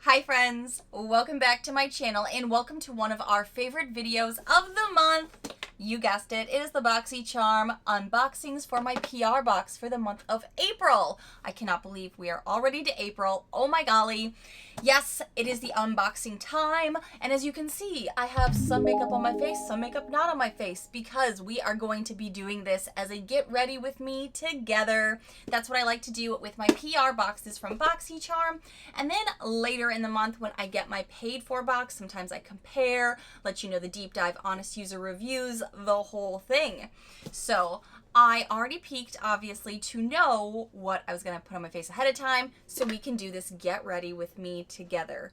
Hi friends, welcome back to my channel and welcome to one of our favorite videos of the month. You guessed it, it is the Boxycharm unboxings for my PR box for the month of April. I cannot believe we are already to April, oh my golly. Yes, it is the unboxing time, and as you can see, I have some makeup on my face, some makeup not on my face, because we are going to be doing this as a get ready with me together. That's what I like to do with my PR boxes from Boxycharm, and then later in the month when I get my paid for box, sometimes I compare, let you know the deep dive, honest user reviews, the whole thing. So I already peeked, obviously, to know what I was going to put on my face ahead of time so we can do this get ready with me together.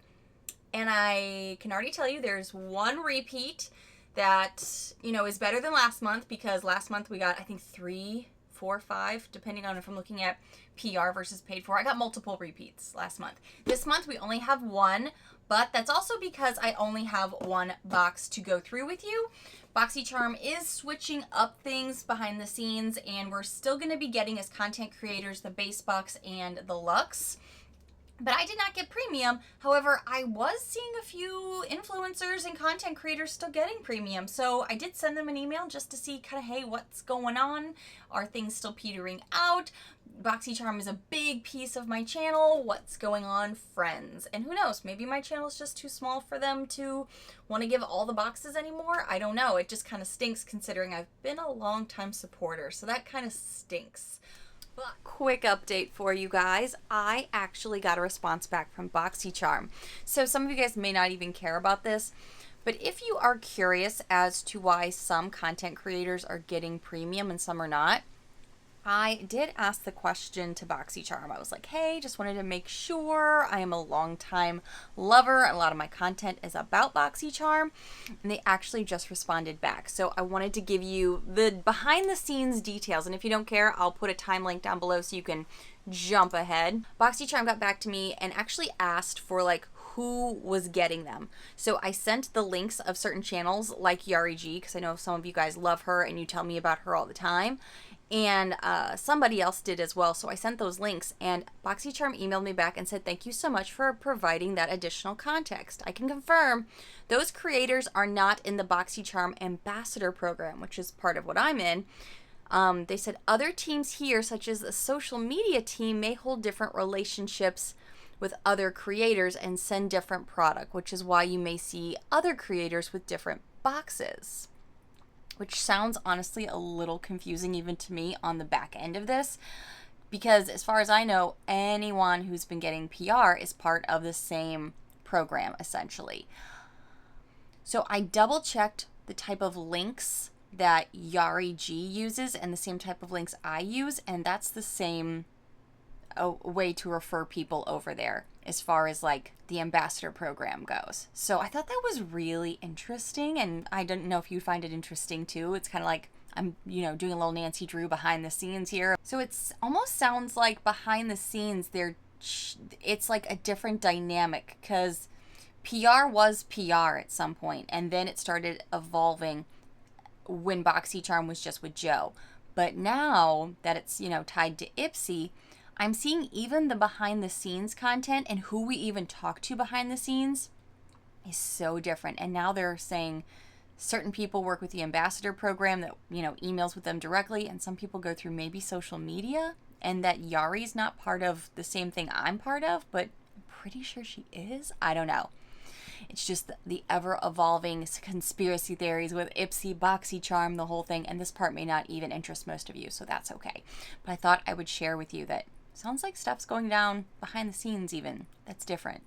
And I can already tell you there's one repeat that, you know, is better than last month, because last month we got, I think, 3, 4, 5, depending on if I'm looking at PR versus paid for. I got multiple repeats last month. This month we only have one, but that's also because I only have one box to go through with you. Boxycharm is switching up things behind the scenes, and we're still going to be getting, as content creators, the base box and the luxe. But I did not get premium. However, I was seeing a few influencers and content creators still getting premium. So I did send them an email just to see kind of, hey, what's going on? Are things still petering out? Boxycharm is a big piece of my channel. What's going on, friends? And who knows, maybe my channel is just too small for them to want to give all the boxes anymore. I don't know. It just kind of stinks considering I've been a long time supporter. So that kind of stinks. But quick update for you guys. I actually got a response back from Boxycharm. So some of you guys may not even care about this, but if you are curious as to why some content creators are getting premium and some are not, I did ask the question to Boxycharm. I was like, hey, just wanted to make sure. I am a longtime lover. A lot of my content is about Boxycharm. And they actually just responded back. So I wanted to give you the behind the scenes details. And if you don't care, I'll put a time link down below so you can jump ahead. Boxycharm got back to me and actually asked for like who was getting them. So I sent the links of certain channels like Yari G, because I know some of you guys love her and you tell me about her all the time. And somebody else did as well. So I sent those links, and Boxycharm emailed me back and said, thank you so much for providing that additional context. I can confirm those creators are not in the Boxycharm Ambassador program, which is part of what I'm in. They said other teams here, such as the social media team, may hold different relationships with other creators and send different product, which is why you may see other creators with different boxes. Which sounds honestly a little confusing even to me on the back end of this, because as far as I know, anyone who's been getting PR is part of the same program essentially. So I double checked the type of links that Yari G uses and the same type of links I use, and that's the same way to refer people over there as far as like the ambassador program goes. So I thought that was really interesting, and I don't know if you find it interesting too. It's kind of like I'm, you know, doing a little Nancy Drew behind the scenes here. So it's almost sounds like behind the scenes it's like a different dynamic, because PR was PR at some point, and then it started evolving when Boxycharm was just with Joe. But now that it's, you know, tied to Ipsy, I'm seeing even the behind the scenes content and who we even talk to behind the scenes is so different. And now they're saying certain people work with the ambassador program that, you know, emails with them directly, and some people go through maybe social media, and that Yari's not part of the same thing I'm part of, but I'm pretty sure she is. I don't know. It's just the ever-evolving conspiracy theories with Ipsy, Boxycharm, the whole thing, and this part may not even interest most of you, so that's okay. But I thought I would share with you that sounds like stuff's going down behind the scenes even. That's different.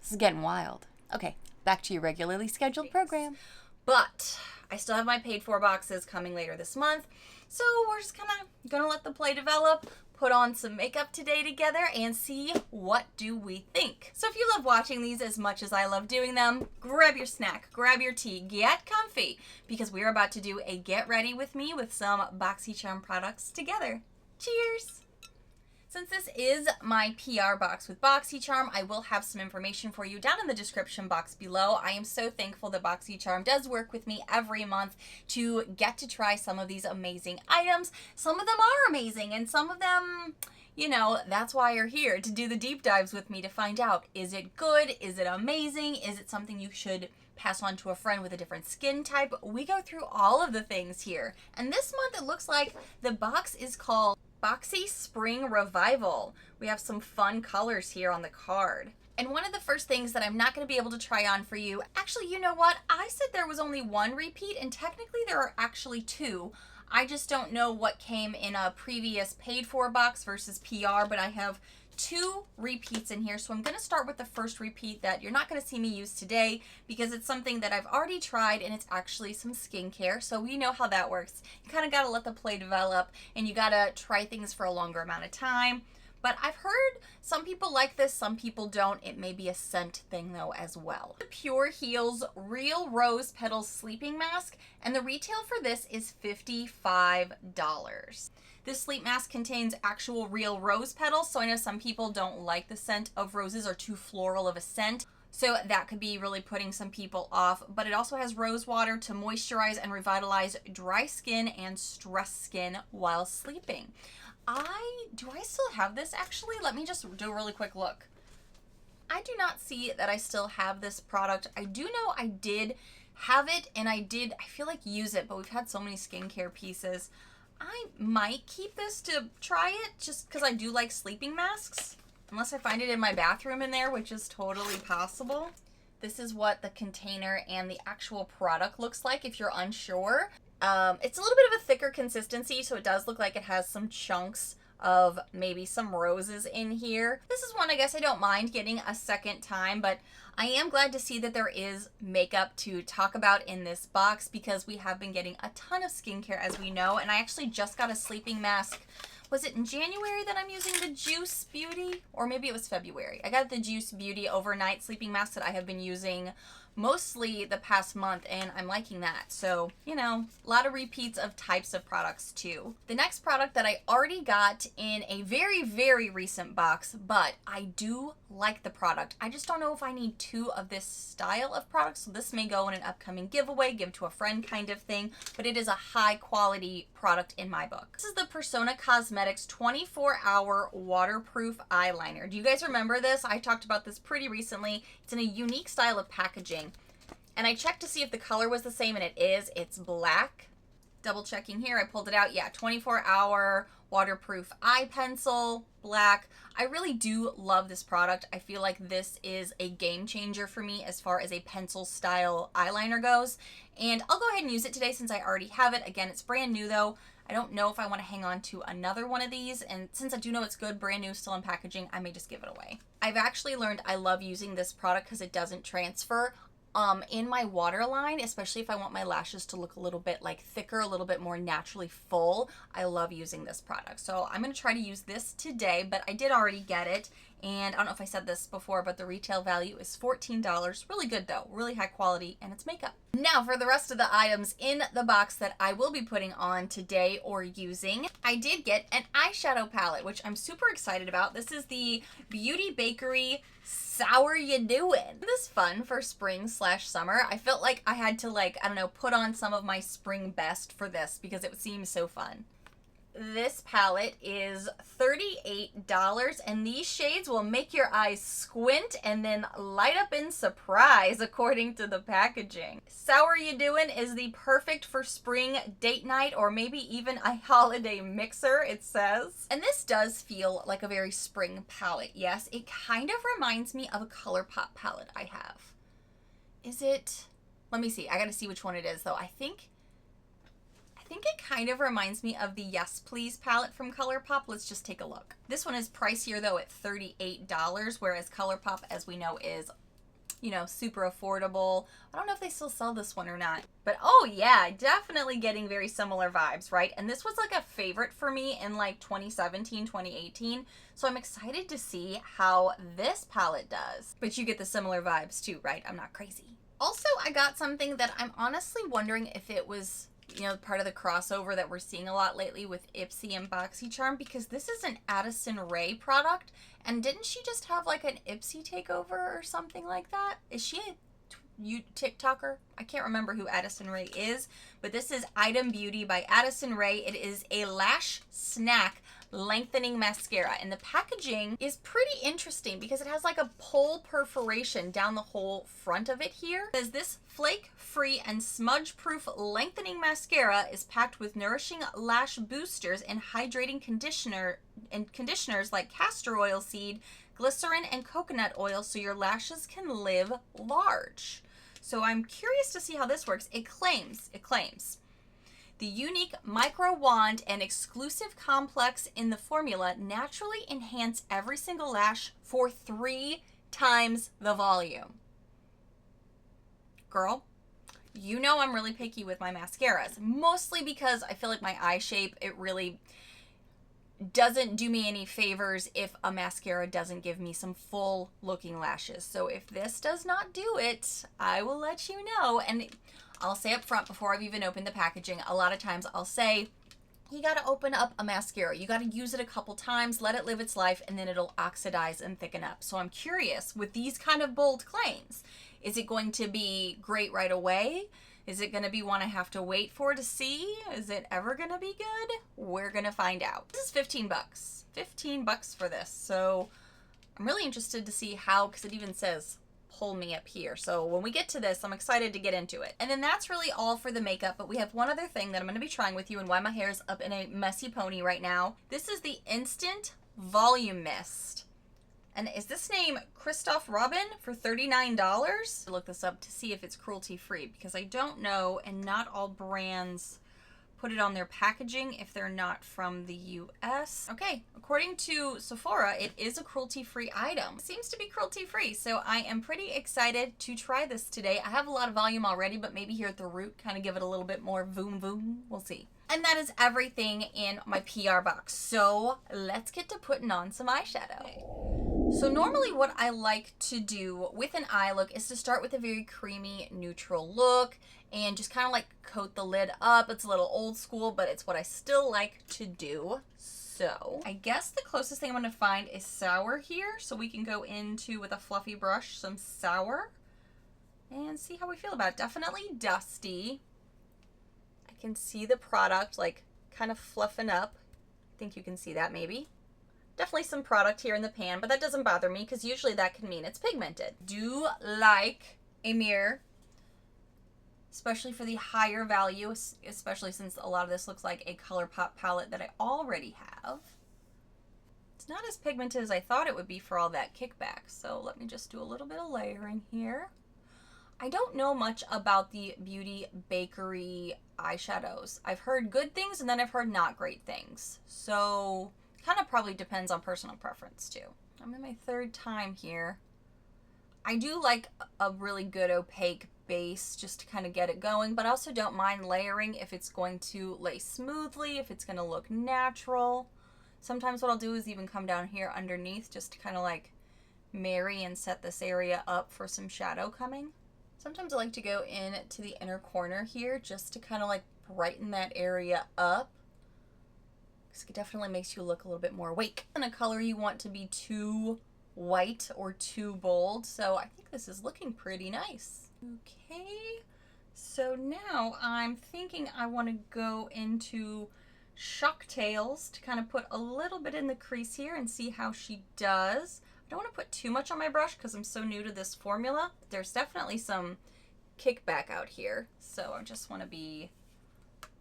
This is getting wild. Okay, back to your regularly scheduled program. But I still have my paid for boxes coming later this month, so we're just kind of gonna let the play develop, put on some makeup today together, and see what do we think. So if you love watching these as much as I love doing them, grab your snack, grab your tea, get comfy, because we're about to do a get ready with me with some Boxycharm products together. Cheers! Since this is my PR box with Boxycharm, I will have some information for you down in the description box below. I am so thankful that Boxycharm does work with me every month to get to try some of these amazing items. Some of them are amazing, and some of them, you know, that's why you're here, to do the deep dives with me to find out, is it good? Is it amazing? Is it something you should pass on to a friend with a different skin type? We go through all of the things here. And this month it looks like the box is called Boxy Spring Revival. We have some fun colors here on the card. And one of the first things that I'm not going to be able to try on for you, actually, you know what? I said there was only one repeat, and technically there are actually two. I just don't know what came in a previous paid for box versus PR, but I have two repeats in here. So I'm going to start with the first repeat that you're not going to see me use today because it's something that I've already tried, and it's actually some skincare. So we know how that works. You kind of got to let the play develop, and you got to try things for a longer amount of time. But I've heard some people like this, some people don't. It may be a scent thing though as well. The Pure Heals Real Rose Petals Sleeping Mask, and the retail for this is $55. This sleep mask contains actual real rose petals, so I know some people don't like the scent of roses or too floral of a scent. So that could be really putting some people off, but it also has rose water to moisturize and revitalize dry skin and stressed skin while sleeping. Do I still have this actually? Let me just do a really quick look. I do not see that I still have this product. I do know I did have it, and I feel like use it, but we've had so many skincare pieces. I might keep this to try it just because I do like sleeping masks. Unless I find it in my bathroom in there, which is totally possible. This is what the container and the actual product looks like if you're unsure. It's a little bit of a thicker consistency, so it does look like it has some chunks of maybe some roses in here. This is one I guess I don't mind getting a second time, but I am glad to see that there is makeup to talk about in this box because we have been getting a ton of skincare, as we know, and I actually just got a sleeping mask. Was it in January that I'm using the Juice Beauty? Or maybe it was February. I got the Juice Beauty overnight sleeping mask that I have been using mostly the past month, and I'm liking that. So, you know, a lot of repeats of types of products too. The next product that I already got in a very, very recent box, but I do like the product. I just don't know if I need two of this style of products, so this may go in an upcoming giveaway, give to a friend kind of thing, but it is a high quality product in my book. This is the Persona Cosmetics 24-hour waterproof eyeliner. Do you guys remember this? I talked about this pretty recently. It's in a unique style of packaging. And I checked to see if the color was the same, and it is. It's black. Double checking here. I pulled it out. Yeah, 24-hour waterproof eye pencil, black. I really do love this product. I feel like this is a game changer for me as far as a pencil style eyeliner goes. And I'll go ahead and use it today since I already have it. Again, it's brand new though. I don't know if I want to hang on to another one of these, and since I do know it's good, brand new, still in packaging, I may just give it away. I've actually learned I love using this product because it doesn't transfer in my waterline, especially if I want my lashes to look a little bit like thicker, a little bit more naturally full. I love using this product. So I'm going to try to use this today, but I did already get it. And I don't know if I said this before, but the retail value is $14. Really good though, really high quality, and it's makeup. Now for the rest of the items in the box that I will be putting on today or using, I did get an eyeshadow palette, which I'm super excited about. This is the Beauty Bakery Sour Ya Doin'. This is fun for spring/summer. I felt like I had to, like, I don't know, put on some of my spring best for this because it seems so fun. This palette is $38, and these shades will make your eyes squint and then light up in surprise, according to the packaging. Sour Ya Doin' is the perfect for spring date night or maybe even a holiday mixer, it says. And this does feel like a very spring palette. Yes, it kind of reminds me of a ColourPop palette I have. Is it? Let me see. I gotta see which one it is, though. I think it kind of reminds me of the Yes Please palette from ColourPop. Let's just take a look. This one is pricier though at $38, whereas ColourPop, as we know, is, you know, super affordable. I don't know if they still sell this one or not, but oh yeah, definitely getting very similar vibes, right? And this was like a favorite for me in like 2017, 2018. So I'm excited to see how this palette does. But you get the similar vibes too, right? I'm not crazy. Also, I got something that I'm honestly wondering if it was you know, part of the crossover that we're seeing a lot lately with Ipsy and Boxycharm, because this is an Addison Rae product. And didn't she just have like an Ipsy takeover or something like that? Is she a TikToker? I can't remember who Addison Rae is, but this is Item Beauty by Addison Rae. It is a lash snack lengthening mascara, and the packaging is pretty interesting because it has like a pole perforation down the whole front of it here. It says this flake-free and smudge-proof lengthening mascara is packed with nourishing lash boosters and hydrating conditioners like castor oil seed, glycerin, and coconut oil, so your lashes can live large. So I'm curious to see how this works. It claims the unique micro wand and exclusive complex in the formula naturally enhance every single lash for 3 times the volume. Girl, you know I'm really picky with my mascaras, mostly because I feel like my eye shape, it really doesn't do me any favors if a mascara doesn't give me some full looking lashes. So if this does not do it, I will let you know. And I'll say up front before I've even opened the packaging, a lot of times I'll say, you got to open up a mascara. You got to use it a couple times, let it live its life, and then it'll oxidize and thicken up. So I'm curious with these kind of bold claims, is it going to be great right away? Is it going to be one I have to wait for to see? Is it ever going to be good? We're going to find out. This is 15 bucks. 15 bucks for this. So I'm really interested to see how, because it even says pull me up here. So when we get to this, I'm excited to get into it. And then that's really all for the makeup, but we have one other thing that I'm going to be trying with you and why my hair is up in a messy pony right now. This is the Instant Volume Mist. And is this name Christoph Robin for $39? Look this up to see if it's cruelty free, because I don't know, and not all brands put it on their packaging if they're not from the US. Okay, according to Sephora, it is a cruelty-free item. It seems to be cruelty-free, so I am pretty excited to try this today. I have a lot of volume already, but maybe here at the root, kind of give it a little bit more voom voom. We'll see. And that is everything in my PR box. So let's get to putting on some eyeshadow. So normally what I like to do with an eye look is to start with a very creamy, neutral look and just kind of like coat the lid up. It's a little old school, but it's what I still like to do. So I guess the closest thing I'm going to find is Sour here. So we can go into, with a fluffy brush, some Sour and see how we feel about it. Definitely dusty. I can see the product like kind of fluffing up. I think you can see that maybe. Definitely some product here in the pan, but that doesn't bother me because usually that can mean it's pigmented. Do like a mirror, especially for the higher value, especially since a lot of this looks like a ColourPop palette that I already have. It's not as pigmented as I thought it would be for all that kickback, so let me just do a little bit of layering here. I don't know much about the Beauty Bakery eyeshadows. I've heard good things and then I've heard not great things. So kind of probably depends on personal preference too. I'm in my 3rd time here. I do like a really good opaque base just to kind of get it going, but I also don't mind layering if it's going to lay smoothly, if it's going to look natural. Sometimes what I'll do is even come down here underneath just to kind of like marry and set this area up for some shadow coming. Sometimes I like to go in to the inner corner here just to kind of like brighten that area up. It definitely makes you look a little bit more awake. And a color you want to be too white or too bold. So I think this is looking pretty nice. Okay, so now I'm thinking I want to go into Shock Tails to kind of put a little bit in the crease here and see how she does. I don't want to put too much on my brush because I'm so new to this formula. There's definitely some kickback out here, so I just want to be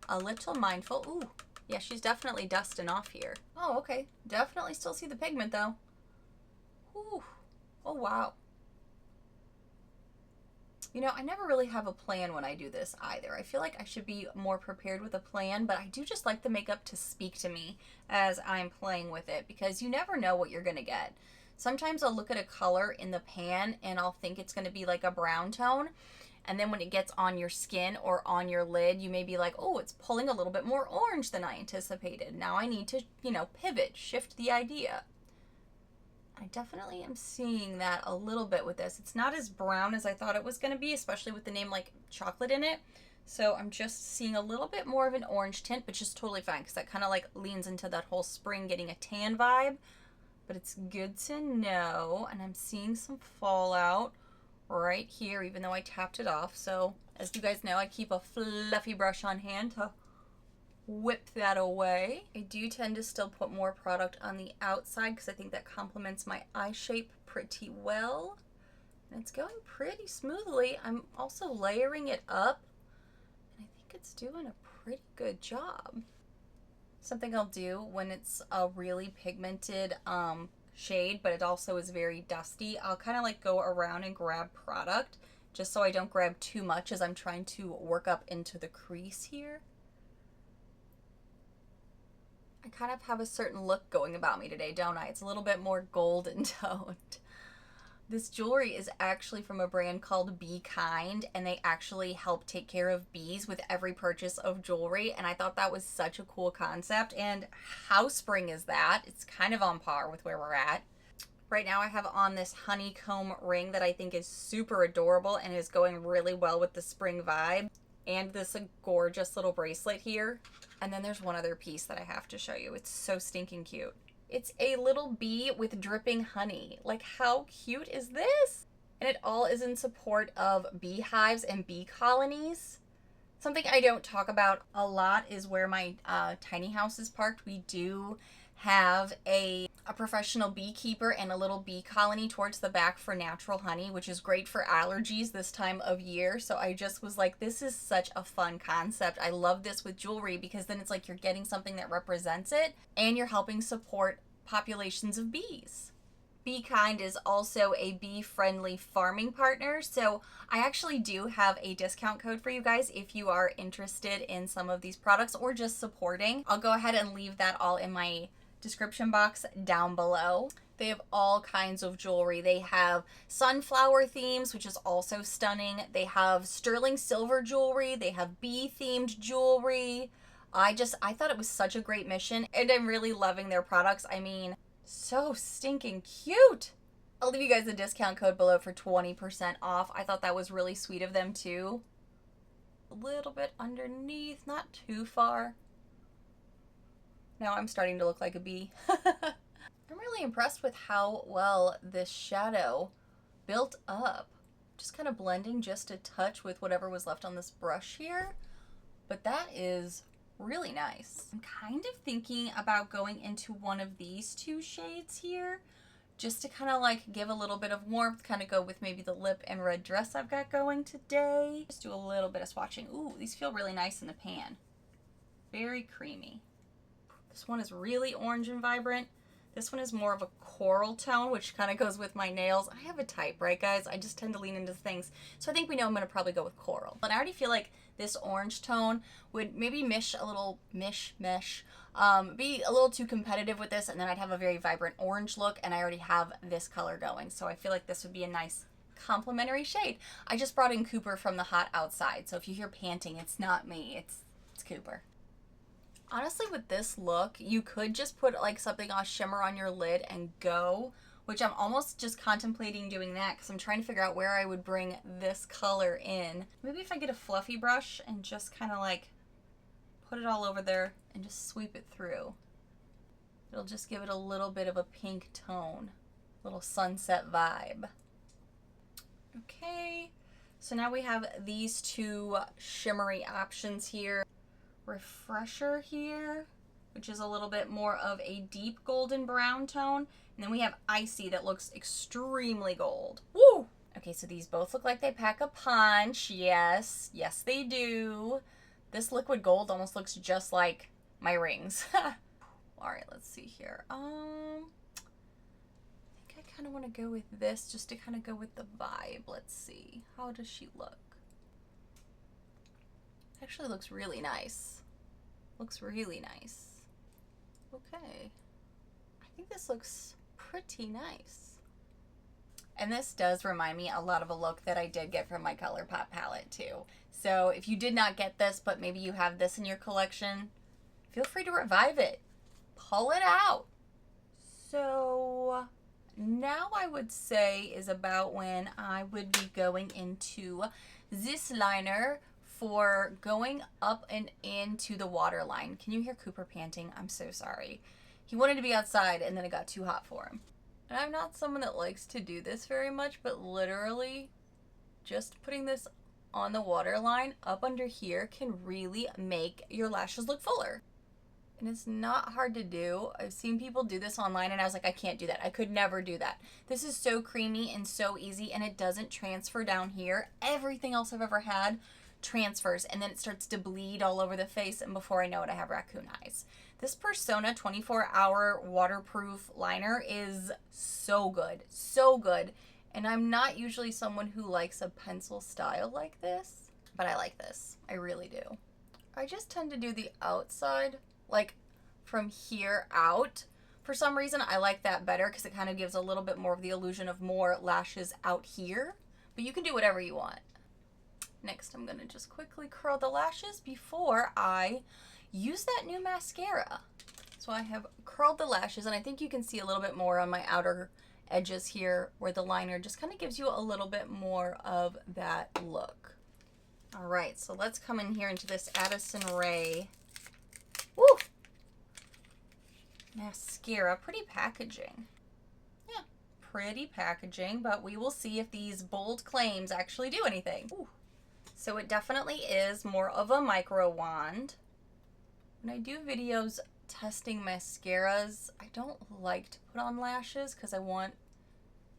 a little mindful. Ooh. Yeah, she's definitely dusting off here. Oh, okay. Definitely still see the pigment, though. Ooh. Oh, wow. You know, I never really have a plan when I do this either. I feel like I should be more prepared with a plan, but I do just like the makeup to speak to me as I'm playing with it because you never know what you're going to get. Sometimes I'll look at a color in the pan and I'll think it's going to be like a brown tone. And then when it gets on your skin or on your lid, you may be like, oh, it's pulling a little bit more orange than I anticipated. Now I need to, you know, pivot, shift the idea. I definitely am seeing that a little bit with this. It's not as brown as I thought it was going to be, especially with the name like chocolate in it. So I'm just seeing a little bit more of an orange tint, which is totally fine because that kind of like leans into that whole spring getting a tan vibe. But it's good to know. And I'm seeing some fallout right here, even though I tapped it off. So as you guys know, I keep a fluffy brush on hand to whip that away. I do tend to still put more product on the outside because I think that complements my eye shape pretty well. And it's going pretty smoothly. I'm also layering it up, and I think it's doing a pretty good job. Something I'll do when it's a really pigmented shade, but it also is very dusty, I'll kind of like go around and grab product just so I don't grab too much as I'm trying to work up into the crease here. I kind of have a certain look going about me today, don't I? It's a little bit more golden toned. This jewelry is actually from a brand called Be Kind, and they actually help take care of bees with every purchase of jewelry, and I thought that was such a cool concept. And how spring is that? It's kind of on par with where we're at. Right now I have on this honeycomb ring that I think is super adorable and is going really well with the spring vibe, and this gorgeous little bracelet here. And then there's one other piece that I have to show you. It's so stinking cute. It's a little bee with dripping honey. Like, how cute is this? And it all is in support of beehives and bee colonies. Something I don't talk about a lot is where my tiny house is parked. We do have a professional beekeeper and a little bee colony towards the back for natural honey, which is great for allergies this time of year. So I just was like, this is such a fun concept. I love this with jewelry because then it's like you're getting something that represents it and you're helping support populations of bees. Be Kind is also a bee-friendly farming partner, so I actually do have a discount code for you guys if you are interested in some of these products or just supporting. I'll go ahead and leave that all in my description box down below. They have all kinds of jewelry. They have sunflower themes, which is also stunning. They have sterling silver jewelry. They have bee-themed jewelry. I thought it was such a great mission, and I'm really loving their products. I mean, so stinking cute. I'll leave you guys the discount code below for 20% off. I thought that was really sweet of them too. A little bit underneath, not too far. Now I'm starting to look like a bee. I'm really impressed with how well this shadow built up. Just kind of blending just a touch with whatever was left on this brush here. But that is really nice. I'm kind of thinking about going into one of these two shades here just to kind of like give a little bit of warmth, kind of go with maybe the lip and red dress I've got going today. Just do a little bit of swatching. Ooh, these feel really nice in the pan. Very creamy. This one is really orange and vibrant. This one is more of a coral tone, which kind of goes with my nails. I have a type, right guys? I just tend to lean into things. So I think we know I'm going to probably go with coral. And I already feel like this orange tone would maybe be a little too competitive with this, and then I'd have a very vibrant orange look, and I already have this color going. So I feel like this would be a nice complementary shade. I just brought in Cooper from the hot outside. So if you hear panting, it's not me, it's Cooper. Honestly, with this look, you could just put like something on shimmer on your lid and go, which I'm almost just contemplating doing that because I'm trying to figure out where I would bring this color in. Maybe if I get a fluffy brush and just kind of like put it all over there and just sweep it through. It'll just give it a little bit of a pink tone, little sunset vibe. Okay, so now we have these two shimmery options here. Refresher here, which is a little bit more of a deep golden brown tone, and then we have Icy that looks extremely gold. Woo! Okay, so these both look like they pack a punch. Yes they do. This liquid gold almost looks just like my rings. All right, let's see here. I think I kind of want to go with this just to kind of go with the vibe. Let's see, how does she look? Actually looks really nice. Looks really nice. Okay. I think this looks pretty nice. And this does remind me a lot of a look that I did get from my ColourPop palette too. So if you did not get this, but maybe you have this in your collection, feel free to revive it. Pull it out. So now I would say is about when I would be going into this liner for going up and into the waterline. Can you hear Cooper panting? I'm so sorry. He wanted to be outside and then it got too hot for him. And I'm not someone that likes to do this very much, but literally just putting this on the waterline up under here can really make your lashes look fuller. And it's not hard to do. I've seen people do this online and I was like, I can't do that. I could never do that. This is so creamy and so easy, and it doesn't transfer down here. Everything else I've ever had transfers, and then it starts to bleed all over the face, and before I know it, I have raccoon eyes. This Persona 24-hour waterproof liner is so good, so good. And I'm not usually someone who likes a pencil style like this, but I like this. I really do. I just tend to do the outside, like from here out. For some reason, I like that better because it kind of gives a little bit more of the illusion of more lashes out here, but you can do whatever you want. Next, I'm going to just quickly curl the lashes before I use that new mascara. So I have curled the lashes, and I think you can see a little bit more on my outer edges here where the liner just kind of gives you a little bit more of that look. All right, so let's come in here into this Addison Ray. Woo! Mascara. Pretty packaging. Yeah, pretty packaging, but we will see if these bold claims actually do anything. Ooh. So it definitely is more of a micro wand. When I do videos testing mascaras, I don't like to put on lashes because I want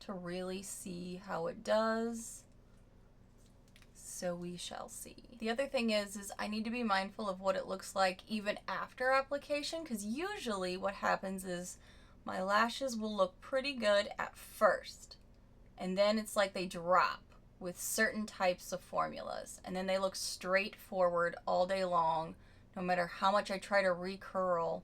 to really see how it does. So we shall see. The other thing is I need to be mindful of what it looks like even after application, because usually what happens is my lashes will look pretty good at first, and then it's like they drop with certain types of formulas, and then they look straightforward all day long, no matter how much I try to recurl.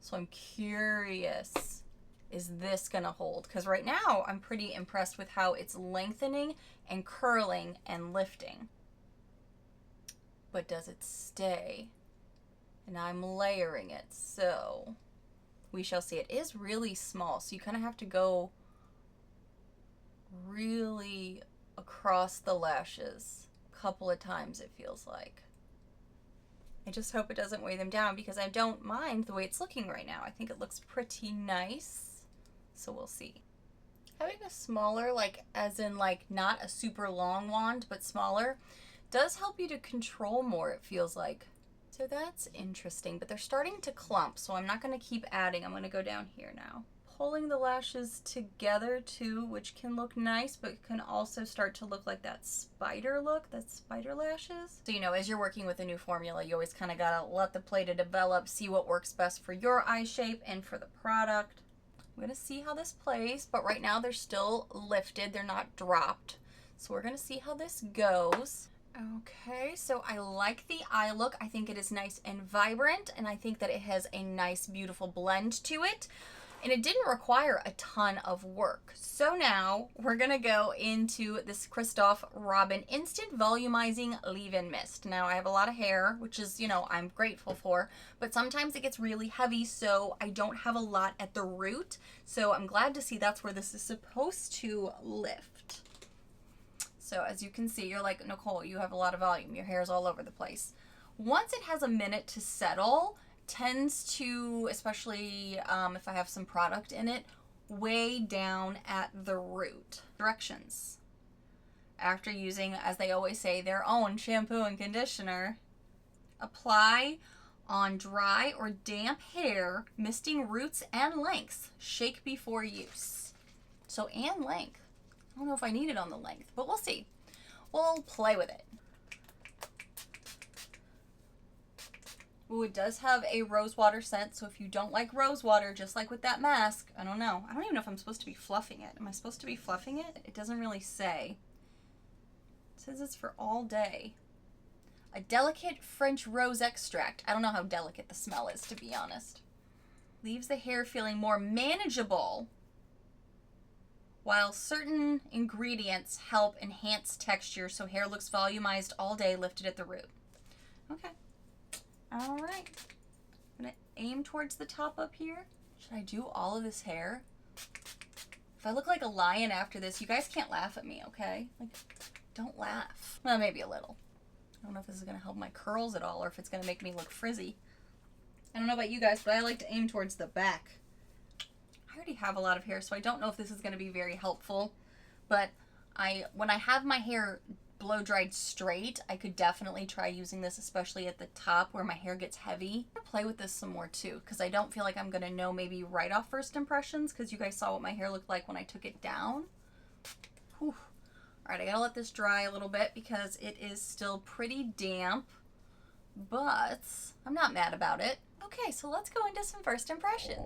So I'm curious, is this gonna hold? Because right now I'm pretty impressed with how it's lengthening and curling and lifting. But does it stay? And I'm layering it, so we shall see. It is really small, so you kind of have to go really across the lashes a couple of times, it feels like. I just hope it doesn't weigh them down because I don't mind the way it's looking right now. I think it looks pretty nice, so we'll see. Having a smaller, like as in like not a super long wand, but smaller, does help you to control more, it feels like. So that's interesting, but they're starting to clump, so I'm not going to keep adding. I'm going to go down here now. Pulling the lashes together too, which can look nice, but can also start to look like that spider look, that spider lashes. So, you know, as you're working with a new formula, you always kind of got to let the play to develop, see what works best for your eye shape and for the product. I'm going to see how this plays, but right now they're still lifted. They're not dropped. So we're going to see how this goes. Okay, so I like the eye look. I think it is nice and vibrant, and I think that it has a nice, beautiful blend to it. And it didn't require a ton of work. So now we're going to go into this Christophe Robin Instant Volumizing Leave-In Mist. Now I have a lot of hair, which is, you know, I'm grateful for, but sometimes it gets really heavy, so I don't have a lot at the root. So I'm glad to see that's where this is supposed to lift. So as you can see, you're like, Nicole, you have a lot of volume. Your hair is all over the place. Once it has a minute to settle, tends to, especially if I have some product in it, way down at the root. Directions. After using, as they always say, their own shampoo and conditioner, apply on dry or damp hair, misting roots and lengths. Shake before use. So, and length. I don't know if I need it on the length, but we'll see. We'll play with it. Ooh, it does have a rose water scent, so if you don't like rose water, just like with that mask, I don't know. I don't even know if I'm supposed to be fluffing it. Am I supposed to be fluffing it? It doesn't really say. It says it's for all day. A delicate French rose extract. I don't know how delicate the smell is, to be honest. Leaves the hair feeling more manageable, while certain ingredients help enhance texture so hair looks volumized all day, lifted at the root. Okay. All right, I'm gonna aim towards the top up here. Should I do all of this hair? If I look like a lion after this, you guys can't laugh at me, okay? Like, don't laugh. Well, maybe a little. I don't know if this is going to help my curls at all or if it's going to make me look frizzy. I don't know about you guys, but I like to aim towards the back. I already have a lot of hair, so I don't know if this is going to be very helpful. But when I have my hair blow dried straight, I could definitely try using this, especially at the top where my hair gets heavy. I'm going to play with this some more too, because I don't feel like I'm going to know maybe right off first impressions, because you guys saw what my hair looked like when I took it down. Whew. All right, I gotta let this dry a little bit because it is still pretty damp, but I'm not mad about it. Okay, so let's go into some first impressions.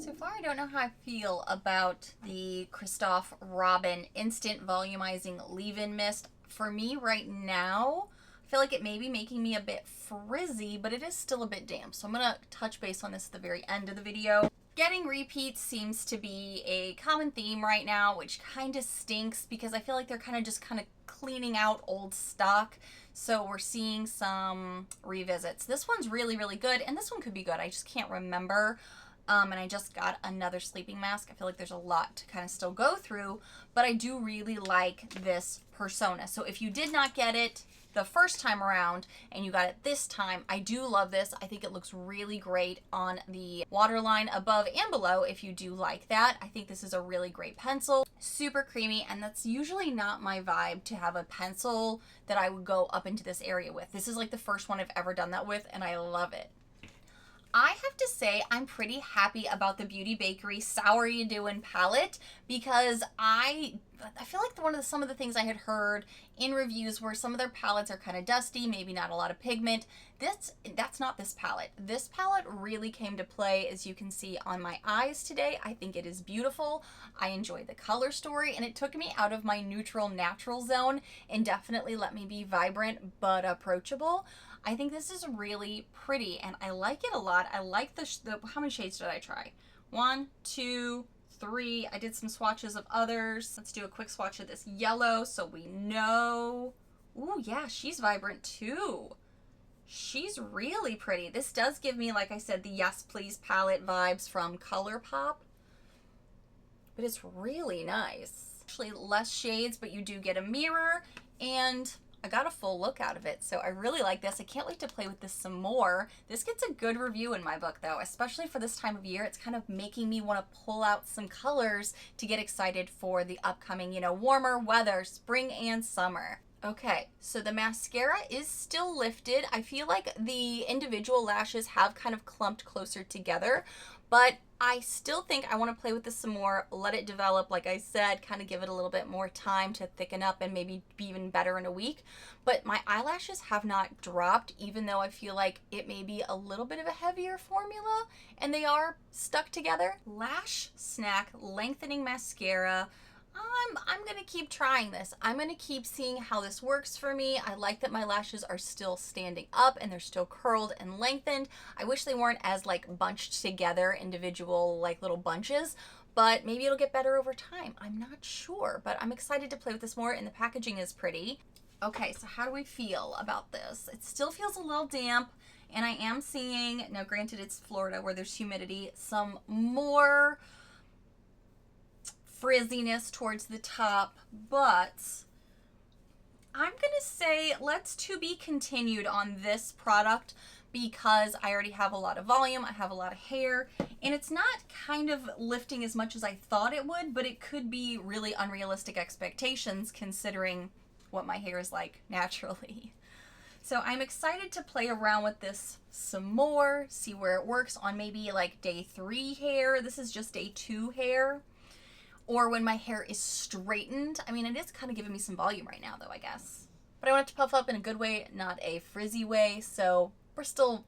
So far, I don't know how I feel about the Christophe Robin Instant Volumizing Leave-In Mist. For me right now, I feel like it may be making me a bit frizzy, but it is still a bit damp. So I'm gonna touch base on this at the very end of the video. Getting repeats seems to be a common theme right now, which kind of stinks because I feel like they're kind of cleaning out old stock. So we're seeing some revisits. This one's really, really good, and this one could be good. I just can't remember. And I just got another sleeping mask. I feel like there's a lot to kind of still go through, but I do really like this persona. So if you did not get it the first time around and you got it this time, I do love this. I think it looks really great on the waterline above and below if you do like that. I think this is a really great pencil. Super creamy, and that's usually not my vibe to have a pencil that I would go up into this area with. This is like the first one I've ever done that with, and I love it. I have to say I'm pretty happy about the Beauty Bakery Sour You Doin' palette because I feel like some of the things I had heard in reviews were some of their palettes are kind of dusty, maybe not a lot of pigment. That's not this palette. This palette really came to play, as you can see on my eyes today. I think it is beautiful. I enjoy the color story, and it took me out of my neutral natural zone and definitely let me be vibrant but approachable. I think this is really pretty, and I like it a lot. I like the how many shades did I try? 1, 2, 3. I did some swatches of others. Let's do a quick swatch of this yellow so we know. Ooh, yeah, she's vibrant too. She's really pretty. This does give me, like I said, the Yes Please palette vibes from ColourPop, but it's really nice. Actually, less shades, but you do get a mirror, and I got a full look out of it, so I really like this. I can't wait to play with this some more. This gets a good review in my book, though, especially for this time of year. It's kind of making me want to pull out some colors to get excited for the upcoming, warmer weather, spring and summer. Okay, so the mascara is still lifted. I feel like the individual lashes have kind of clumped closer together, but I still think I want to play with this some more, let it develop, like I said, kind of give it a little bit more time to thicken up and maybe be even better in a week. But my eyelashes have not dropped, even though I feel like it may be a little bit of a heavier formula, and they are stuck together. Lash Snack Lengthening Mascara. I'm going to keep trying this. I'm going to keep seeing how this works for me. I like that my lashes are still standing up and they're still curled and lengthened. I wish they weren't as bunched together, individual little bunches, but maybe it'll get better over time. I'm not sure, but I'm excited to play with this more, and the packaging is pretty. Okay, so how do we feel about this? It still feels a little damp, and I am seeing, now granted it's Florida where there's humidity, some more frizziness towards the top, but I'm gonna say let's to be continued on this product because I already have a lot of volume, I have a lot of hair, and it's not kind of lifting as much as I thought it would, but it could be really unrealistic expectations considering what my hair is like naturally. So I'm excited to play around with this some more, see where it works on maybe day 3 hair. This is just day 2 hair. Or when my hair is straightened. I mean, it is kind of giving me some volume right now, though, I guess. But I want it to puff up in a good way, not a frizzy way. So we're still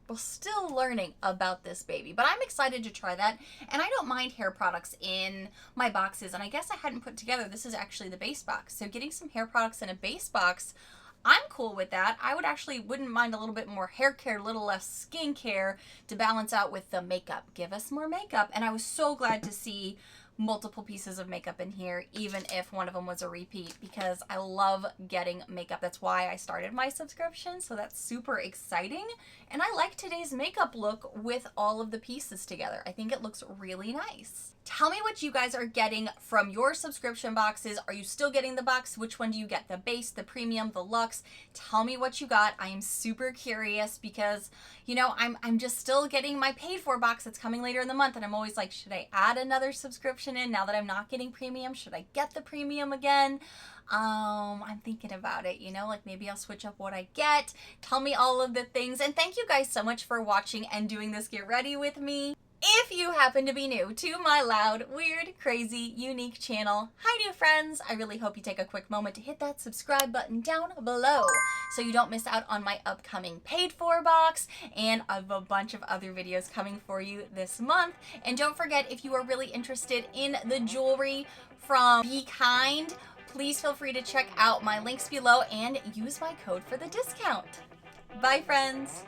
learning about this baby. But I'm excited to try that. And I don't mind hair products in my boxes. And I guess I hadn't put together, this is actually the base box. So getting some hair products in a base box, I'm cool with that. I wouldn't mind a little bit more hair care, a little less skin care to balance out with the makeup. Give us more makeup. And I was so glad to see multiple pieces of makeup in here, even if one of them was a repeat, because I love getting makeup. That's why I started my subscription, so that's super exciting. And I like today's makeup look with all of the pieces together. I think it looks really nice. Tell me what you guys are getting from your subscription boxes. Are you still getting the box? Which one do you get? The base, the premium, the luxe? Tell me what you got. I am super curious because, you know, I'm just still getting my paid for box that's coming later in the month, and I'm always like, should I add another subscription in now that I'm not getting premium? Should I get the premium again? I'm thinking about it, you know, like maybe I'll switch up what I get. Tell me all of the things, and thank you guys so much for watching and doing this Get Ready with me. If you happen to be new to my loud, weird, crazy, unique channel, hi new friends, I really hope you take a quick moment to hit that subscribe button down below so you don't miss out on my upcoming paid for box and a bunch of other videos coming for you this month. And don't forget, if you are really interested in the jewelry from Be Kind, please feel free to check out my links below and use my code for the discount. Bye friends!